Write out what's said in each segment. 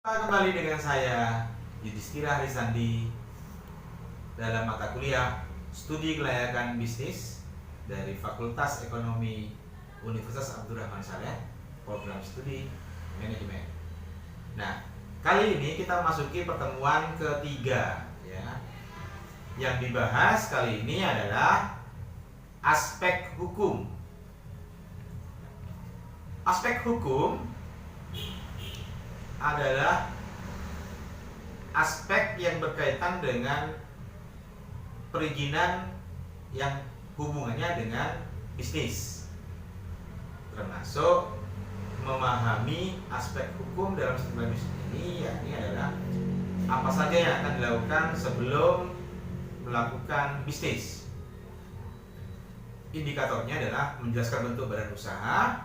Kembali dengan saya Yudhistira Harisandi dalam mata kuliah Studi Kelayakan Bisnis dari Fakultas Ekonomi Universitas Abdurrahman Saleh, program studi manajemen. Nah, kali ini kita masuki pertemuan ketiga ya. Yang dibahas kali ini adalah aspek hukum. Aspek hukum adalah aspek yang berkaitan dengan perizinan yang hubungannya dengan bisnis, termasuk memahami aspek hukum dalam sistem bisnis ini, yakni adalah apa saja yang akan dilakukan sebelum melakukan bisnis. Indikatornya adalah menjelaskan bentuk badan usaha,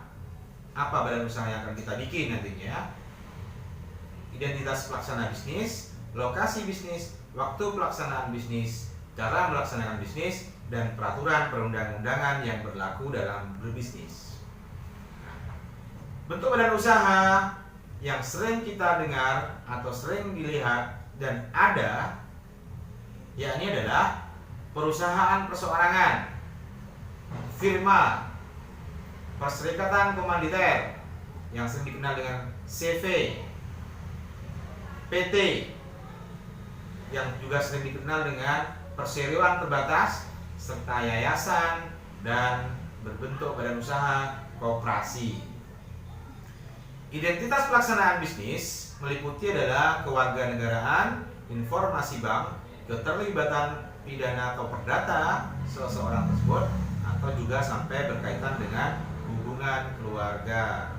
apa badan usaha yang akan kita bikin nantinya, identitas pelaksana bisnis, lokasi bisnis, waktu pelaksanaan bisnis, cara melaksanakan bisnis, dan peraturan perundang-undangan yang berlaku dalam berbisnis. Bentuk badan usaha yang sering kita dengar atau sering dilihat dan ada, yakni adalah perusahaan perseorangan, firma, perserikatan komanditer yang sering dikenal dengan CV, PT yang juga sering dikenal dengan perseroan terbatas, serta yayasan dan berbentuk badan usaha koperasi. Identitas pelaksanaan bisnis meliputi adalah kewarganegaraan, informasi bank, keterlibatan pidana atau perdata seseorang tersebut, atau juga sampai berkaitan dengan hubungan keluarga.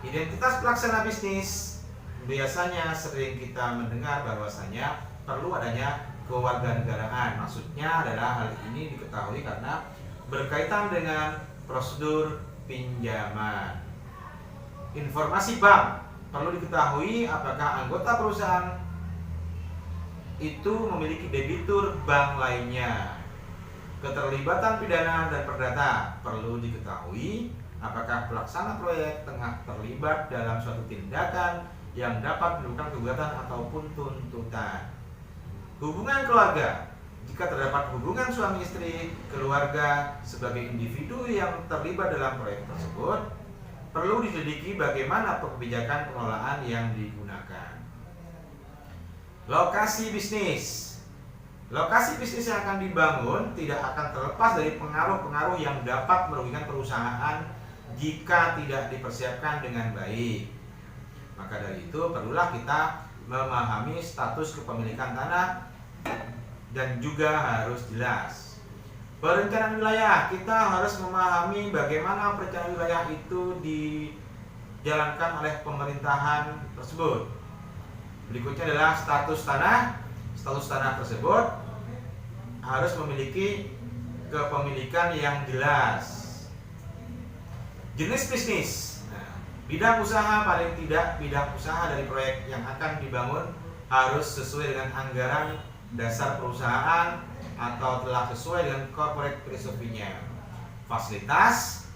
Identitas pelaksana bisnis biasanya sering kita mendengar bahwasanya perlu adanya kewarganegaraan. Maksudnya adalah hal ini diketahui karena berkaitan dengan prosedur pinjaman. Informasi bank perlu diketahui apakah anggota perusahaan itu memiliki debitur bank lainnya. Keterlibatan pidana dan perdata perlu diketahui apakah pelaksana proyek tengah terlibat dalam suatu tindakan yang dapat menimbulkan gugatan ataupun tuntutan. Hubungan keluarga, jika terdapat hubungan suami istri, keluarga sebagai individu yang terlibat dalam proyek tersebut, perlu diselidiki bagaimana kebijakan pengelolaan yang digunakan. Lokasi bisnis. Lokasi bisnis yang akan dibangun tidak akan terlepas dari pengaruh-pengaruh yang dapat merugikan perusahaan jika tidak dipersiapkan dengan baik. Maka dari itu perlulah kita memahami status kepemilikan tanah dan juga harus jelas. Perencanaan wilayah, kita harus memahami bagaimana perencanaan wilayah itu dijalankan oleh pemerintahan tersebut. Berikutnya adalah status tanah. Status tanah tersebut harus memiliki kepemilikan yang jelas. Jenis bisnis. Bidang usaha, paling tidak bidang usaha dari proyek yang akan dibangun harus sesuai dengan anggaran dasar perusahaan atau telah sesuai dengan corporate philosophy-nya. Fasilitas,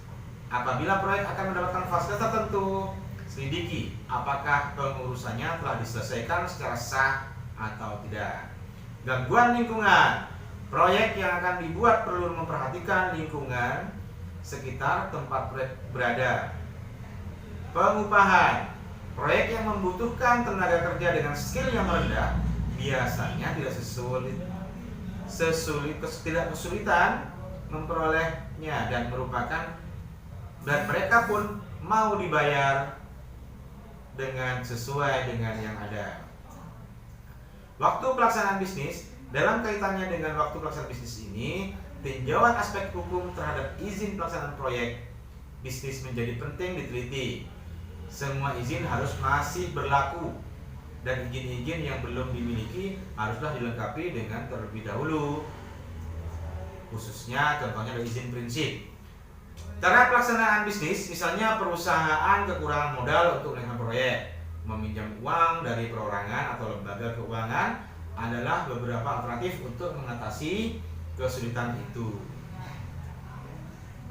apabila proyek akan mendapatkan fasilitas tertentu, selidiki apakah pengurusannya telah diselesaikan secara sah atau tidak. Gangguan lingkungan, proyek yang akan dibuat perlu memperhatikan lingkungan sekitar tempat proyek berada. Pengupahan, proyek yang membutuhkan tenaga kerja dengan skill yang rendah biasanya tidak kesulitan memperolehnya dan mereka pun mau dibayar dengan sesuai dengan yang ada. Waktu pelaksanaan bisnis, dalam kaitannya dengan waktu pelaksanaan bisnis ini, tinjauan aspek hukum terhadap izin pelaksanaan proyek bisnis menjadi penting diteliti. Semua izin harus masih berlaku dan izin-izin yang belum dimiliki haruslah dilengkapi dengan terlebih dahulu. Khususnya contohnya ada izin prinsip. Cara pelaksanaan bisnis, misalnya perusahaan kekurangan modal untuk melakukan proyek, meminjam uang dari perorangan atau lembaga keuangan adalah beberapa alternatif untuk mengatasi kesulitan itu.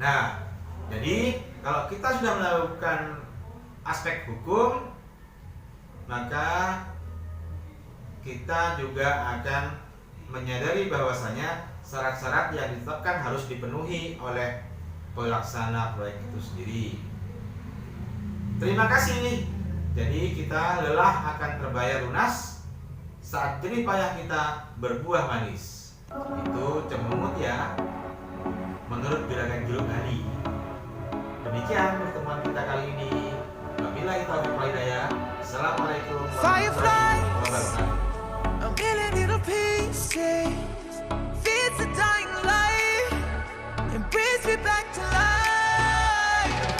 Nah, jadi kalau kita sudah melakukan aspek hukum, maka kita juga akan menyadari bahwasanya syarat-syarat yang ditetapkan harus dipenuhi oleh pelaksana proyek itu sendiri. Terima kasih. Jadi kita lelah akan terbayar lunas saat jerih payah kita berbuah manis. Itu cemungut ya, menurut Juragan Juluk Hadi. Demikian pertemuan kita kali ini. Wabillahi taufiq wal hidayah. Assalamualaikum warahmatullahi wabarakatuh. A million little pieces